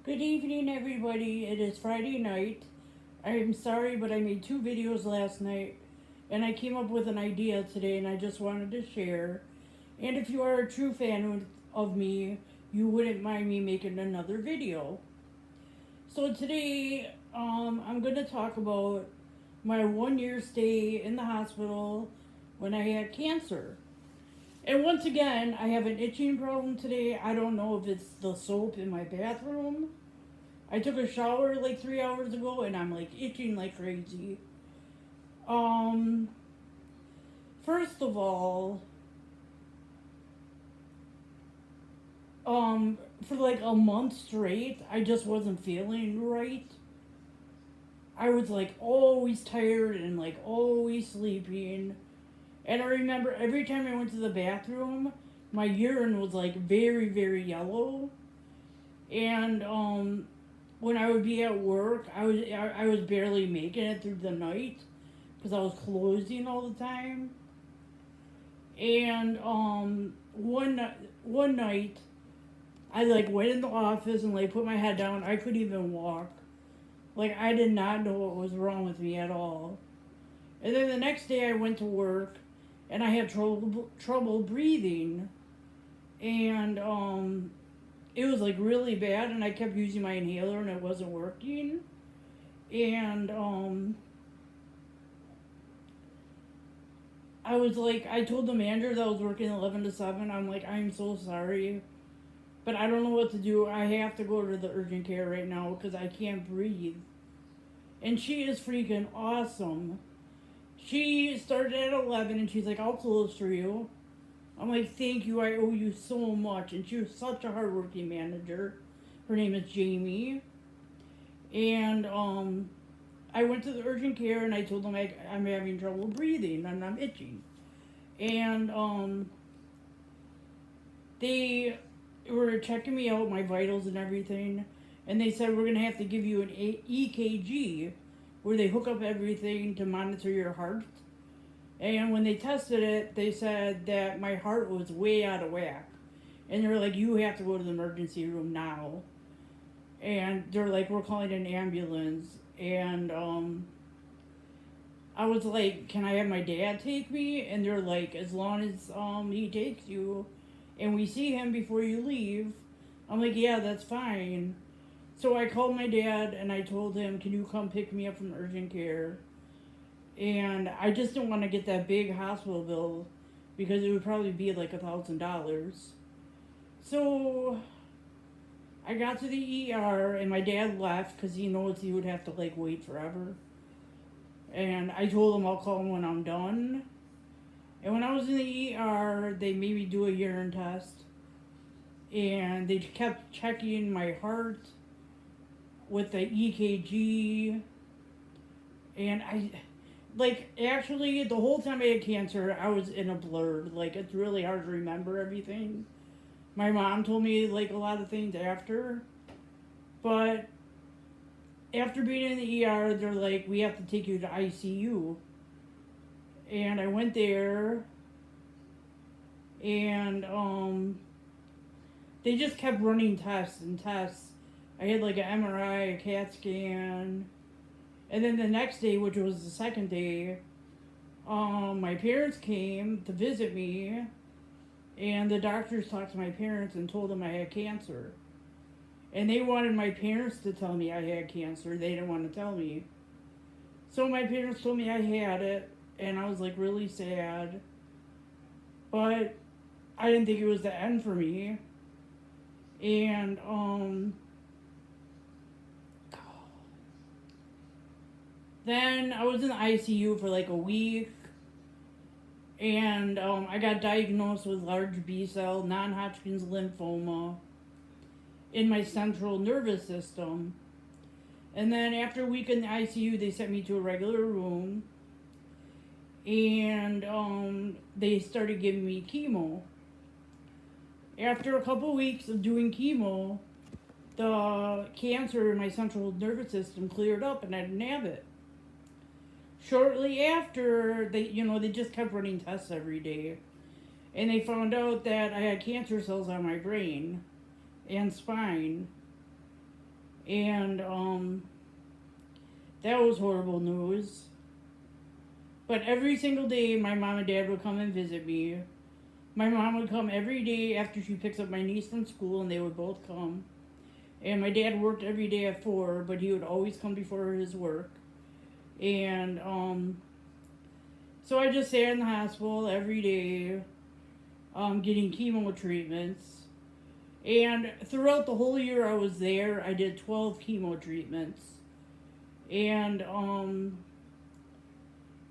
Good evening, everybody. It is Friday night. I am sorry, but I made two videos last night and I came up with an idea today and I just wanted to share. And if you are a true fan of me, you wouldn't mind me making another video. So today, I'm going to talk about my 1 year stay in the hospital when I had cancer. And once again, I have an itching problem today. I don't know if it's the soap in my bathroom. I took a shower like 3 hours ago and I'm like itching like crazy. Um, First of all, for like a month straight, I just wasn't feeling right. I was like always tired and like always sleeping. And I remember every time I went to the bathroom, my urine was like very, very yellow. And when I would be at work, I was barely making it through the night because I was closing all the time. And one night I like went in the office and like put my head down. I couldn't even walk. Like I did not know what was wrong with me at all. And then the next day I went to work and I had trouble breathing. And it was like really bad and I kept using my inhaler and it wasn't working. And I was like, I told the manager that I was working 11 to 7. I'm like, I'm so sorry, but I don't know what to do. I have to go to the urgent care right now because I can't breathe. And she is freaking awesome. She started at 11 and she's like, I'll close for you. I'm like, thank you. I owe you so much. And she was such a hardworking manager. Her name is Jamie. And I went to the urgent care and I told them I'm having trouble breathing and I'm itching. And they were checking me out, my vitals and everything. And they said, we're going to have to give you an EKG where they hook up everything to monitor your heart. And when they tested it, they said that my heart was way out of whack. And they're like, you have to go to the emergency room now. And they're like, we're calling an ambulance. And I was like, can I have my dad take me? And they're like, as long as he takes you and we see him before you leave. I'm like, yeah, that's fine. So I called my dad and I told him, can you come pick me up from urgent care? And I just didn't want to get that big hospital bill because it would probably be like $1,000. So I got to the ER and my dad left because he knows he would have to like wait forever. And I told him I'll call him when I'm done. And when I was in the ER, they made me do a urine test. And they kept checking my heart with the EKG. And actually, the whole time I had cancer, I was in a blur. Like, it's really hard to remember everything. My mom told me, like, a lot of things after. But after being in the ER, they're like, we have to take you to ICU. And I went there, and they just kept running tests and tests. I had like an MRI, a CAT scan, and then the next day, which was the second day, my parents came to visit me, and the doctors talked to my parents and told them I had cancer. And they wanted my parents to tell me I had cancer. They didn't want to tell me. So my parents told me I had it, and I was like really sad. But I didn't think it was the end for me. And then I was in the ICU for like a week, and I got diagnosed with large B cell non Hodgkin's lymphoma in my central nervous system. And then after a week in the ICU, they sent me to a regular room, and they started giving me chemo. After a couple weeks of doing chemo, the cancer in my central nervous system cleared up and I didn't have it. Shortly after, they just kept running tests every day. And they found out that I had cancer cells on my brain and spine. And that was horrible news. But every single day, my mom and dad would come and visit me. My mom would come every day after she picks up my niece from school, and they would both come. And my dad worked every day at 4, but he would always come before his work. And so I just sat in the hospital every day, getting chemo treatments. And throughout the whole year I was there, I did 12 chemo treatments. And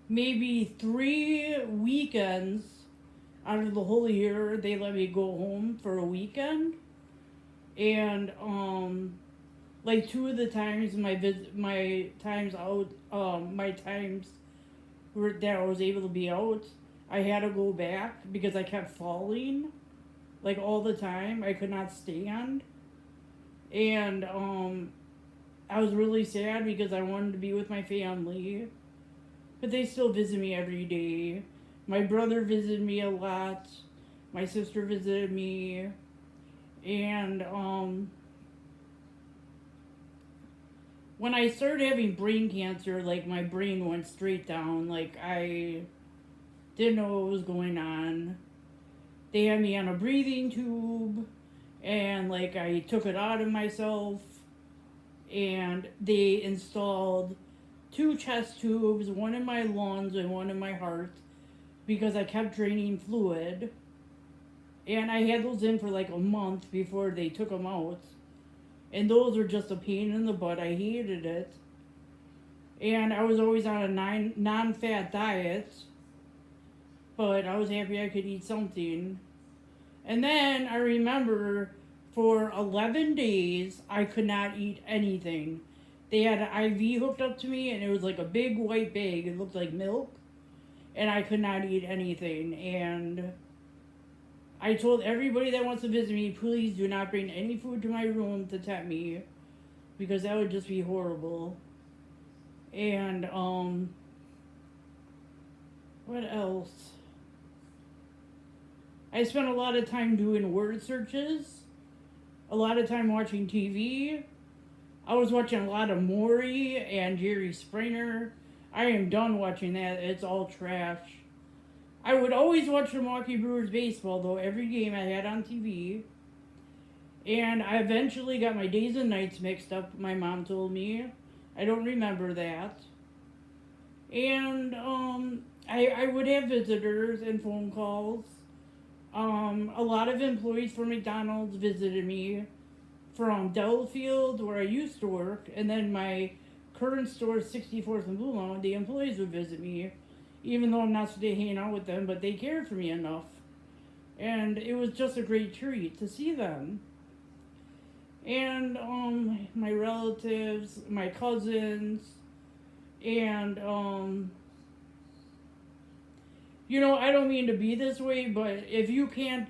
maybe 3 weekends out of the whole year, they let me go home for a weekend. And like 2 of the times my times out, my times that I was able to be out, I had to go back because I kept falling, like all the time. I could not stand, and I was really sad because I wanted to be with my family, but they still visit me every day. My brother visited me a lot. My sister visited me, and when I started having brain cancer, like my brain went straight down. Like I didn't know what was going on. They had me on a breathing tube, and like I took it out of myself, and they installed 2 chest tubes, one in my lungs and one in my heart, because I kept draining fluid. And I had those in for like a month before they took them out. And those were just a pain in the butt. I hated it. And I was always on a non-fat diet, but I was happy I could eat something. And then I remember for 11 days I could not eat anything. They had an IV hooked up to me, and it was like a big white bag. It looked like milk, and I could not eat anything. And I told everybody that wants to visit me, please do not bring any food to my room to tempt me, because that would just be horrible. And what else? I spent a lot of time doing word searches, a lot of time watching TV. I was watching a lot of Maury and Jerry Springer. I am done watching that. It's all trash. I would always watch the Milwaukee Brewers baseball, though, every game I had on TV. And I eventually got my days and nights mixed up, my mom told me. I don't remember that. And I would have visitors and phone calls. A lot of employees from McDonald's visited me from Delafield, where I used to work, and then my current store, 64th and Blue Mountain. The employees would visit me, even though I'm not supposed to hang out with them, but they cared for me enough. And it was just a great treat to see them. And my relatives, my cousins, and I don't mean to be this way, but if you can't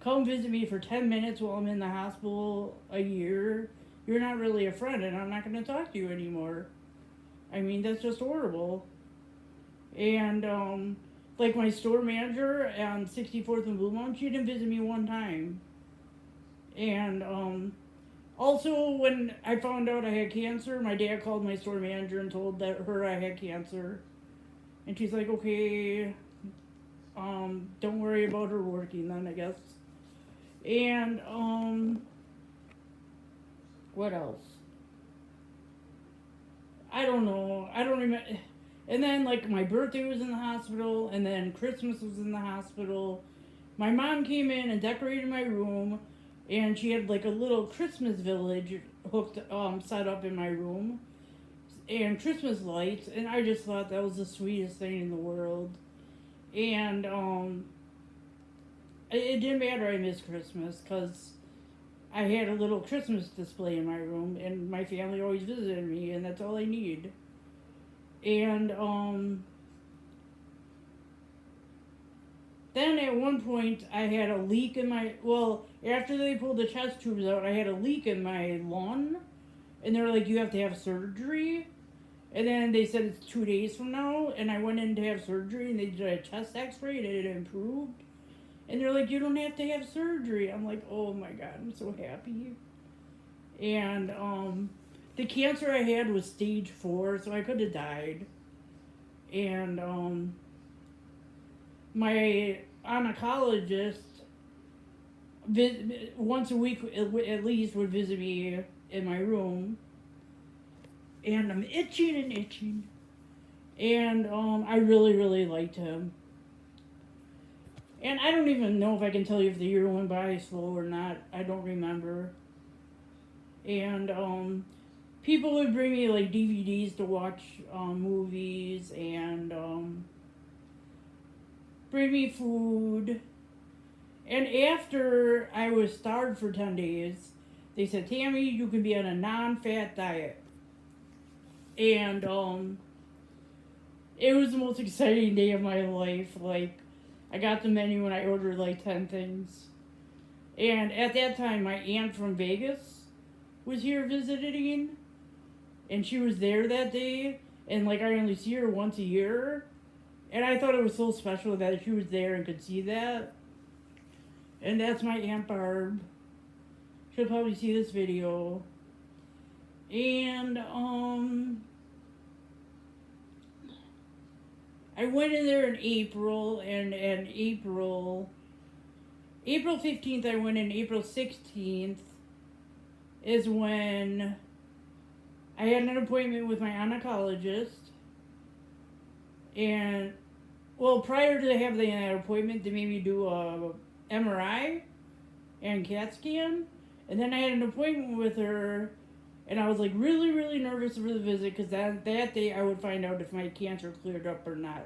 come visit me for 10 minutes while I'm in the hospital a year, you're not really a friend, and I'm not going to talk to you anymore. I mean, that's just horrible. And like my store manager on 64th and Blue Mountain, she didn't visit me one time. And also, when I found out I had cancer, my dad called my store manager and told her I had cancer. And she's like, okay, don't worry about her working then, I guess. And what else? I don't know. I don't remember. And then, like, my birthday was in the hospital, and then Christmas was in the hospital. My mom came in and decorated my room, and she had, like, a little Christmas village set up in my room, and Christmas lights, and I just thought that was the sweetest thing in the world. And it didn't matter I missed Christmas, because I had a little Christmas display in my room, and my family always visited me, and that's all I need. And then at one point I had a leak in after they pulled the chest tubes out, I had a leak in my lung, and they were like, you have to have surgery. And then they said it's 2 days from now, and I went in to have surgery, and they did a chest x-ray, and it improved. And they're like, you don't have to have surgery. I'm like, oh my God, I'm so happy. And the cancer I had was stage 4, so I could have died. And my oncologist once a week at least would visit me in my room, and I'm itching and itching. And I really, really liked him. And I don't even know if I can tell you if the year went by slow or not. I don't remember. And people would bring me like DVDs to watch movies, and bring me food. And after I was starved for 10 days, they said, Tammy, you can be on a non-fat diet. And it was the most exciting day of my life. Like, I got the menu and I ordered like 10 things. And at that time, my aunt from Vegas was here visiting. And she was there that day. And like, I only see her once a year. And I thought it was so special that she was there and could see that. And that's my Aunt Barb. She'll probably see this video. And I went in there in April, and April 15th I went in. April 16th is when I had an appointment with my oncologist. And, well, prior to having that appointment, they made me do a MRI and CAT scan. And then I had an appointment with her, and I was like really, really nervous for the visit, because that day I would find out if my cancer cleared up or not.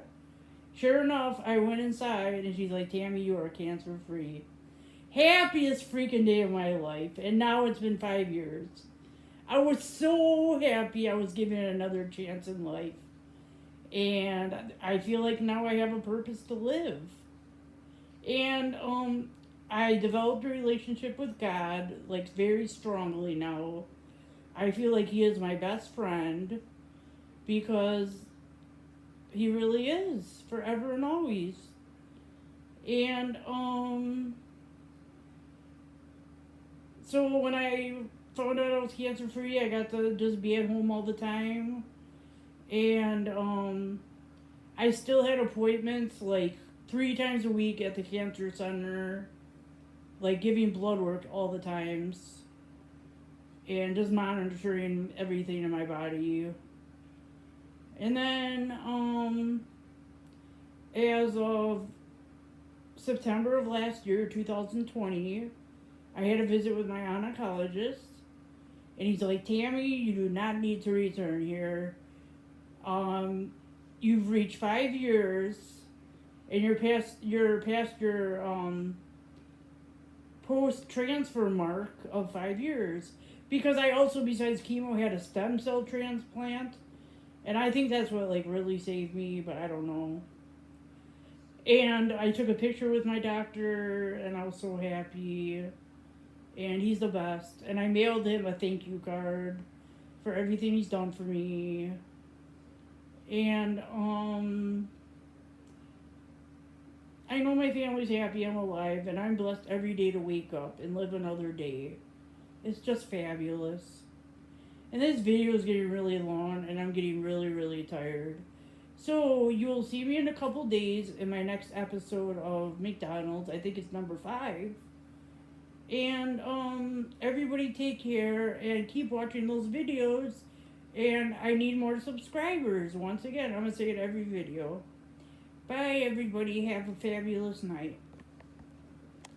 Sure enough, I went inside, and she's like, Tammy, you are cancer free. Happiest freaking day of my life. And now it's been 5 years. I was so happy I was given another chance in life. And I feel like now I have a purpose to live. And I developed a relationship with God, like, very strongly now. I feel like He is my best friend, because He really is, forever and always. And so when I found out I was cancer free, I got to just be at home all the time. And I still had appointments like 3 times a week at the cancer center, like giving blood work all the times, and just monitoring everything in my body. And then as of September of last year, 2020, I had a visit with my oncologist, and he's like, Tammy, you do not need to return here. You've reached 5 years, and you're past your post-transfer mark of 5 years. Because I also, besides chemo, had a stem cell transplant, and I think that's what like really saved me, but I don't know. And I took a picture with my doctor, and I was so happy. And he's the best. And I mailed him a thank you card for everything he's done for me. And I know my family's happy I'm alive, and I'm blessed every day to wake up and live another day. It's just fabulous. And this video is getting really long, and I'm getting really, really tired. So you'll see me in a couple days in my next episode of McDonald's. I think it's number 5. And everybody take care and keep watching those videos. And I need more subscribers. Once again, I'm going to say it every video. Bye, everybody. Have a fabulous night.